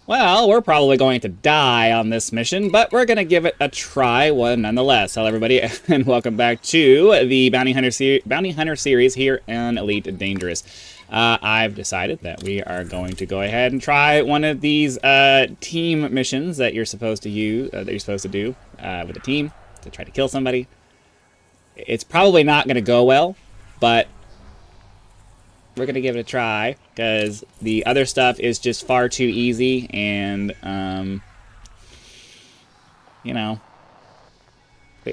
Well, we're probably going to die on this mission, but we're going to give it a try nonetheless. Hello, everybody, and welcome back to the Bounty Hunter series here in Elite Dangerous. I've decided that we are going to go ahead and try one of these team missions that you're supposed to use, that you're supposed to do with a team to try to kill somebody. It's probably not going to go well, but we're going to give it a try, because the other stuff is just far too easy, and, you know,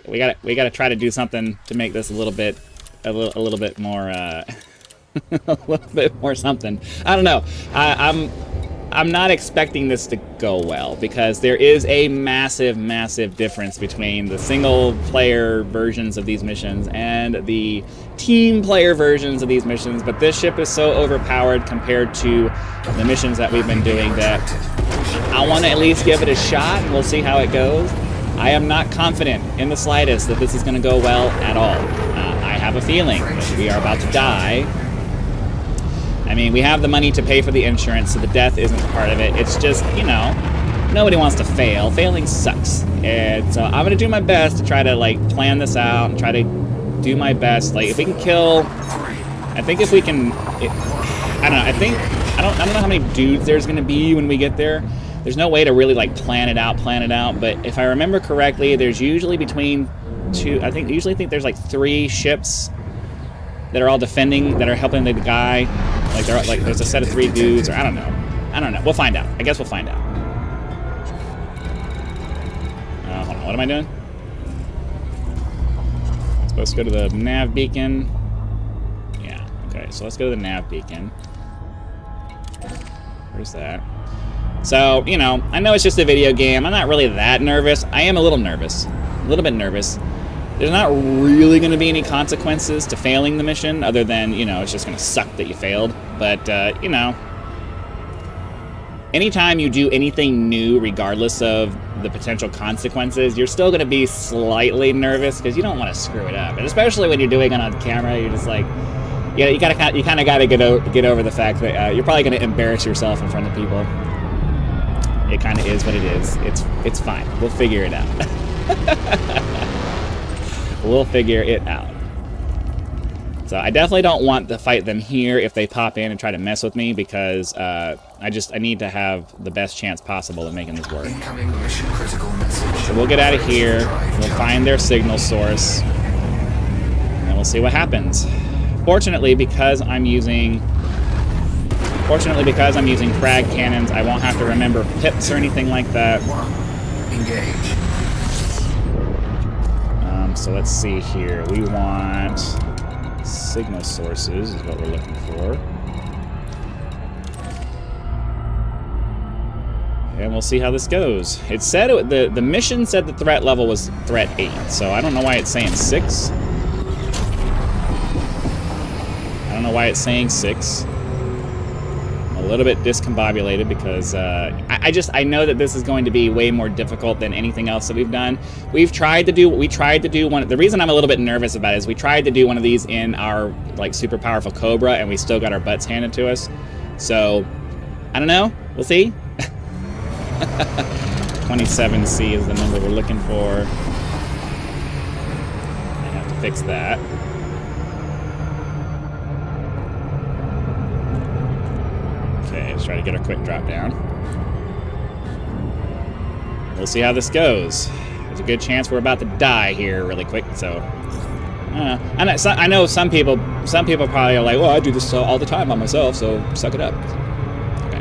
we gotta try to do something to make this a little bit more, a little bit more something. I don't know. I'm not expecting this to go well, because there is a massive difference between the single-player versions of these missions and the team-player versions of these missions, but this ship is so overpowered compared to the missions that we've been doing that I want to at least give it a shot, and we'll see how it goes. I am not confident in the slightest that this is going to go well at all. I have a feeling that we are about to die. I mean, we have the money to pay for the insurance, so the death isn't part of it. It's just, you know, nobody wants to fail. Failing sucks. And so I'm going to do my best to try to, like, plan this out and try to do my best. Like, if we can kill... I think if we can... I don't know. I don't know how many dudes there's going to be when we get there. There's no way to really, like, plan it out. But if I remember correctly, there's usually between two... I usually think there's, like, 3 ships that are all defending, that are helping the guy. Like, there's a set of 3 dudes, or I don't know. We'll find out. I guess we'll find out. Hold on. What am I doing? I'm supposed to go to the nav beacon. Yeah. Okay. So let's go to the nav beacon. Where's that? So, you know, I know it's just a video game. I'm not really that nervous. I am a little nervous. A little bit nervous. There's not really going to be any consequences to failing the mission, other than, you know, it's just going to suck that you failed. But, you know, anytime you do anything new, regardless of the potential consequences, you're still going to be slightly nervous, because you don't want to screw it up. And especially when you're doing it on camera, you're just like, yeah, you kind of got to get over the fact that you're probably going to embarrass yourself in front of people. It kind of is what it is. It's fine. We'll figure it out. We'll figure it out. So I definitely don't want to fight them here if they pop in and try to mess with me, because I need to have the best chance possible of making this work. So we'll get out of here. We'll find their signal source, and we'll see what happens. Fortunately, because I'm using frag cannons, I won't have to remember pips or anything like that. Engage. So let's see here. We want signal sources is what we're looking for. And we'll see how this goes. It said the mission said the threat level was threat 8, so I don't know why it's saying 6. I don't know why it's saying 6. A little bit discombobulated, because I know that this is going to be way more difficult than anything else that we've done. We tried to do one. The reason I'm a little bit nervous about it is we tried to do one of these in our, like, super powerful Cobra, and we still got our butts handed to us. So I don't know. We'll see. 27C is the number we're looking for. I have to fix that. Let's try to get our quick drop down. We'll see how this goes. There's a good chance we're about to die here really quick, so... I know some people probably are like, well, I do this all the time by myself, so suck it up. Okay.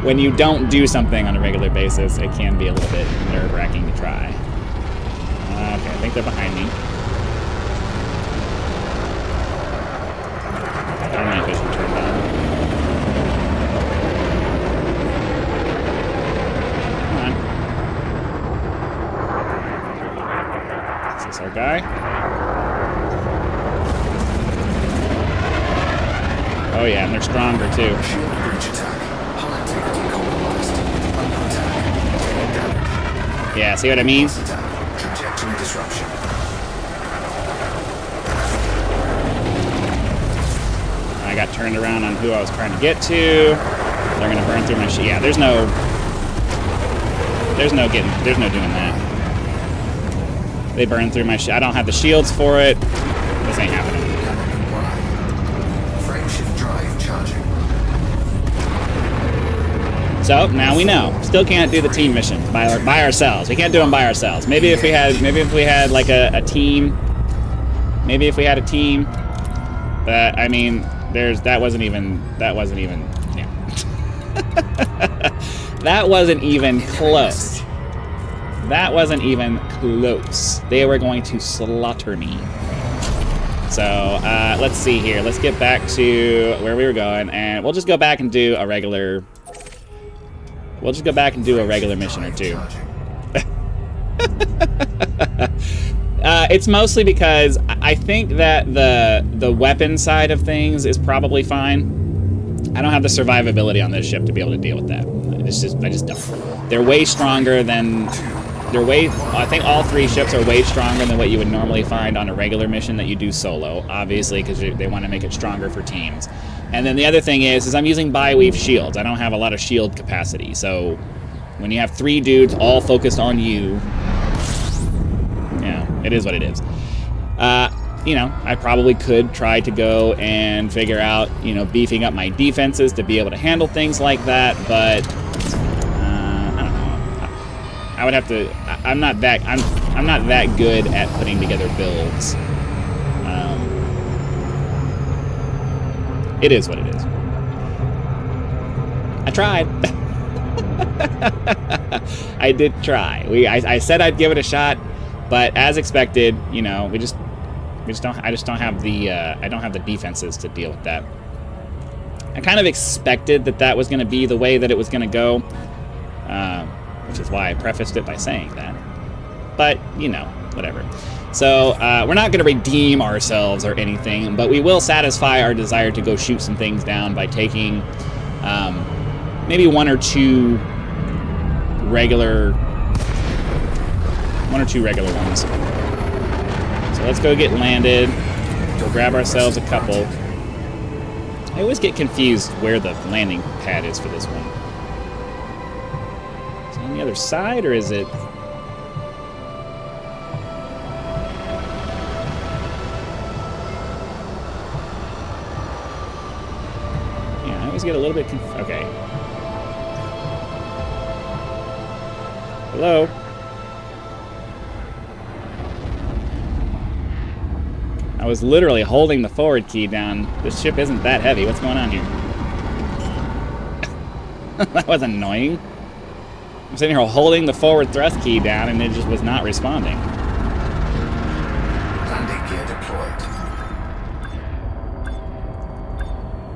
When you don't do something on a regular basis, it can be a little bit nerve-wracking to try. Okay, I think they're behind me. Our vision turned on. Our guy. Oh yeah, and they're stronger too. Yeah, see what I mean? Trajectory disruption. I got turned around on who I was trying to get to. They're gonna burn through my shield. Yeah, there's no doing that. They burn through my shield. I don't have the shields for it. This ain't happening. Frameshift drive charging. So now we know. Still can't do the team missions by ourselves. We can't do them by ourselves. Maybe if we had like a team. Maybe if we had a team. But I mean, that wasn't even. Yeah. That wasn't even close. That wasn't even close. They were going to slaughter me. So let's see here. Let's get back to where we were going, and we'll just go back and do a regular. We'll just go back and do a regular mission or two. It's mostly because I think that the weapon side of things is probably fine. I don't have the survivability on this ship to be able to deal with that. I just don't. They're way stronger than. I think all three ships are way stronger than what you would normally find on a regular mission that you do solo, obviously, because they want to make it stronger for teams. And then the other thing is I'm using bi-weave shields. I don't have a lot of shield capacity, so when you have 3 dudes all focused on you, yeah, it is what it is. You know, I probably could try to go and figure out, you know, beefing up my defenses to be able to handle things like that, but I don't know. I would have to. I'm not that good at putting together builds. It is what it is. I tried. I did try. I said I'd give it a shot, but as expected, you know, I just don't have the defenses to deal with that. I kind of expected that was going to be the way that it was going to go, which is why I prefaced it by saying that. But, you know, whatever. So, we're not going to redeem ourselves or anything, but we will satisfy our desire to go shoot some things down by taking maybe one or two regular ones. So let's go get landed. We'll grab ourselves a couple. I always get confused where the landing pad is for this one. Is it on the other side, or is it... Yeah, I always get a little bit confused. Okay. Hello? I was literally holding the forward key down. This ship isn't that heavy. What's going on here? That was annoying. I'm sitting here holding the forward thrust key down and it just was not responding. Landing gear deployed.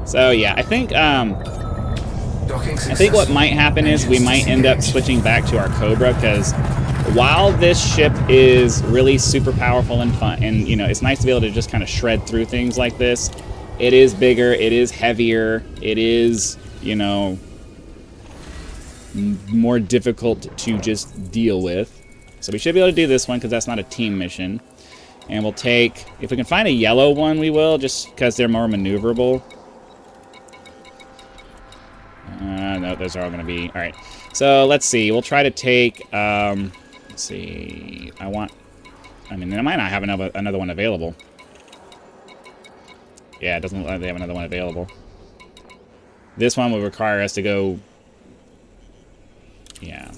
So yeah, I think what might happen is we might end up switching back to our Cobra, because while this ship is really super powerful and fun, and you know, it's nice to be able to just kind of shred through things like this, it is bigger, it is heavier, it is, you know, more difficult to just deal with. So we should be able to do this one because that's not a team mission. And we'll take, if we can find a yellow one, we will, just because they're more maneuverable. No, those are all going to be... Alright, so let's see. We'll try to take... let's see. I mean, they might not have another one available. Yeah, it doesn't look like they have another one available. This one will require us to go... Yeah.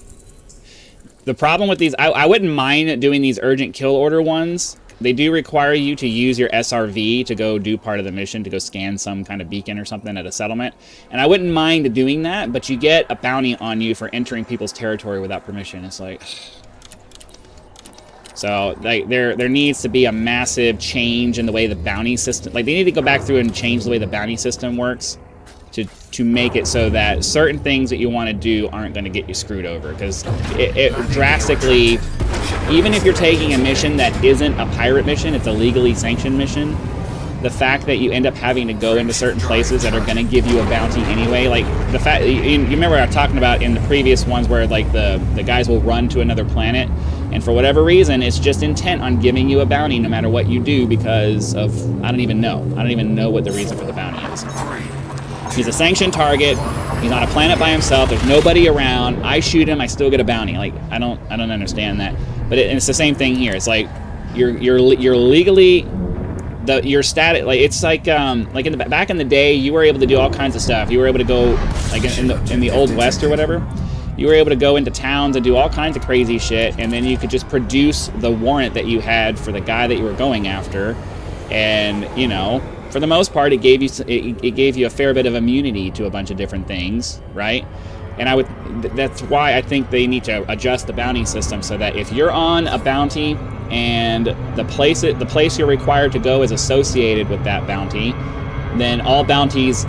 The problem with these... I wouldn't mind doing these urgent kill order ones. They do require you to use your SRV to go do part of the mission, to go scan some kind of beacon or something at a settlement. And I wouldn't mind doing that, but you get a bounty on you for entering people's territory without permission. It's like... So, like, there needs to be a massive change in the way the bounty system... Like, they need to go back through and change the way the bounty system works to make it so that certain things that you want to do aren't going to get you screwed over. Because it drastically... Even if you're taking a mission that isn't a pirate mission, it's a legally sanctioned mission, the fact that you end up having to go into certain places that are going to give you a bounty anyway, like the fact, you remember I was talking about in the previous ones where like the guys will run to another planet, and for whatever reason, it's just intent on giving you a bounty no matter what you do because of, I don't even know what the reason for the bounty is. He's a sanctioned target. He's on a planet by himself. There's nobody around. I shoot him. I still get a bounty. Like I don't understand that. But it's the same thing here. It's like you're legally your status. Like it's like in the back in the day, you were able to do all kinds of stuff. You were able to go like in the Old West or whatever. You were able to go into towns and do all kinds of crazy shit, and then you could just produce the warrant that you had for the guy that you were going after, and you know. For the most part, it gave you a fair bit of immunity to a bunch of different things, right? And that's why I think they need to adjust the bounty system so that if you're on a bounty and the place you're required to go is associated with that bounty, then all bounties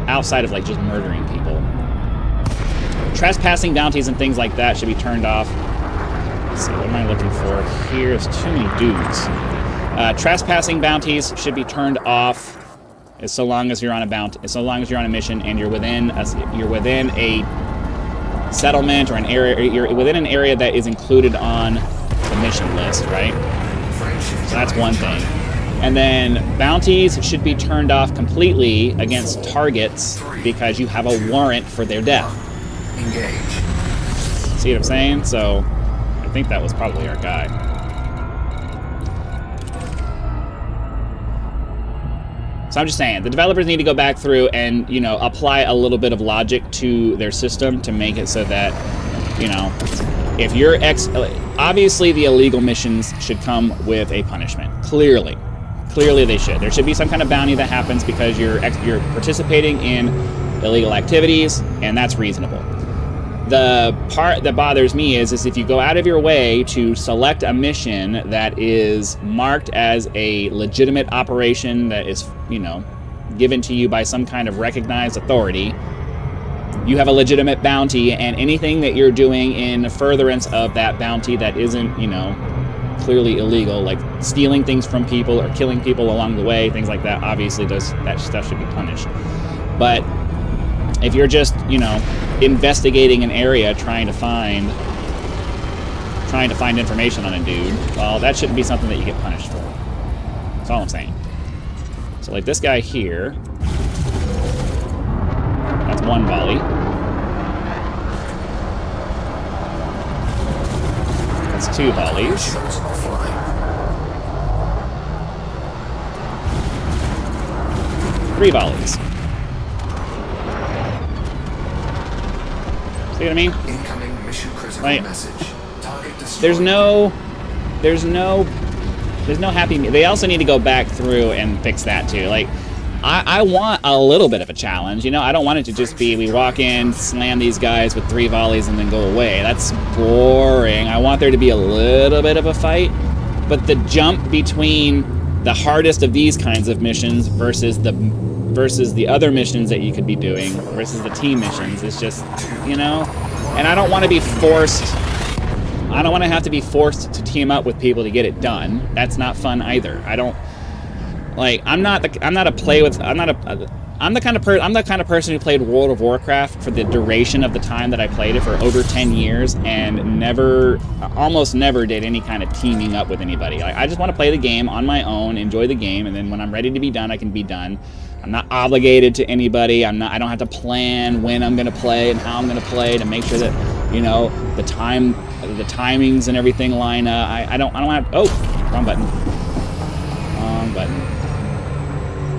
outside of like just murdering people, trespassing bounties and things like that should be turned off. Let's see, what am I looking for here? There's too many dudes. Trespassing bounties should be turned off so long as you're on a bounty, so long as you're on a mission and you're within a settlement or an area, you're within an area that is included on the mission list, right? So that's one thing. And then bounties should be turned off completely against targets because you have a warrant for their death. Engage. See what I'm saying? So I think that was probably our guy. So I'm just saying, the developers need to go back through and, you know, apply a little bit of logic to their system to make it so that, you know, if you're obviously the illegal missions should come with a punishment. Clearly they should. There should be some kind of bounty that happens because you're participating in illegal activities, and that's reasonable. The part that bothers me is if you go out of your way to select a mission that is marked as a legitimate operation that is, you know, given to you by some kind of recognized authority, you have a legitimate bounty, and anything that you're doing in furtherance of that bounty that isn't, you know, clearly illegal, like stealing things from people or killing people along the way, things like that, obviously that stuff should be punished. But if you're just, you know, investigating an area trying to find information on a dude, well, that shouldn't be something that you get punished for. That's all I'm saying. So like this guy here, that's one volley. That's two volleys. 3 volleys. See what I mean? Incoming mission critical Like, message. Target destroyed. there's no happy. They also need to go back through and fix that too. Like, I want a little bit of a challenge. You know, I don't want it to just be we walk in, slam these guys with 3 volleys, and then go away. That's boring. I want there to be a little bit of a fight. But the jump between the hardest of these kinds of missions versus the other missions that you could be doing versus the team missions is just, you know, and I don't want to be forced. I don't want to have to be forced to team up with people to get it done. That's not fun either. I don't like. I'm the kind of person who played World of Warcraft for the duration of the time that I played it, for over 10 years, and almost never did any kind of teaming up with anybody. Like, I just want to play the game on my own, enjoy the game, and then when I'm ready to be done, I can be done. I'm not obligated to anybody. I don't have to plan when I'm going to play and how I'm going to play to make sure that, you know, the timings and everything line up. I don't have. Oh, wrong button.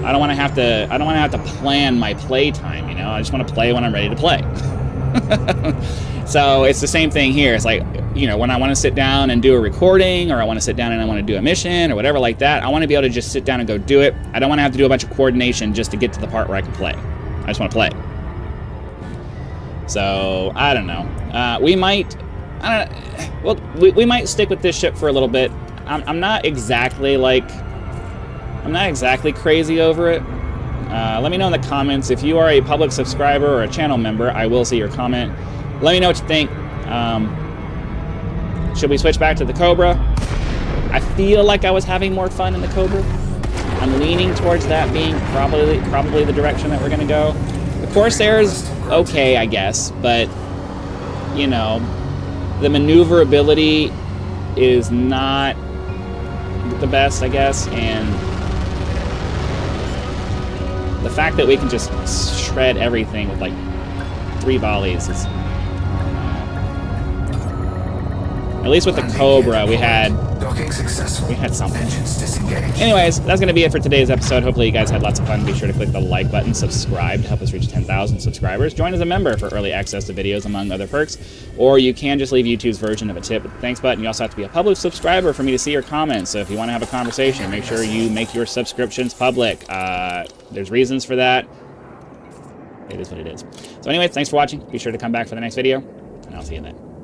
I don't want to have to plan my play time, you know. I just want to play when I'm ready to play. So it's the same thing here. It's like, you know, when I want to sit down and do a recording, or I want to sit down and I want to do a mission or whatever like that, I want to be able to just sit down and go do it. I don't want to have to do a bunch of coordination just to get to the part where I can play. I just want to play. So I don't know. We might stick with this ship for a little bit. I'm not exactly crazy over it. Let me know in the comments. If you are a public subscriber or a channel member, I will see your comment. Let me know what you think. Should we switch back to the Cobra? I feel like I was having more fun in the Cobra. I'm leaning towards that being probably the direction that we're going to go. The Corsair's okay, I guess, but, you know, the maneuverability is not the best, I guess, and The fact that we can just shred everything with like 3 volleys is... At least with the Cobra, we had something. Anyways, that's going to be it for today's episode. Hopefully you guys had lots of fun. Be sure to click the like button, subscribe to help us reach 10,000 subscribers. Join as a member for early access to videos, among other perks. Or you can just leave YouTube's version of a tip with the thanks button. You also have to be a public subscriber for me to see your comments. So if you want to have a conversation, make sure you make your subscriptions public. There's reasons for that. It is what it is. So anyways, thanks for watching. Be sure to come back for the next video, and I'll see you then.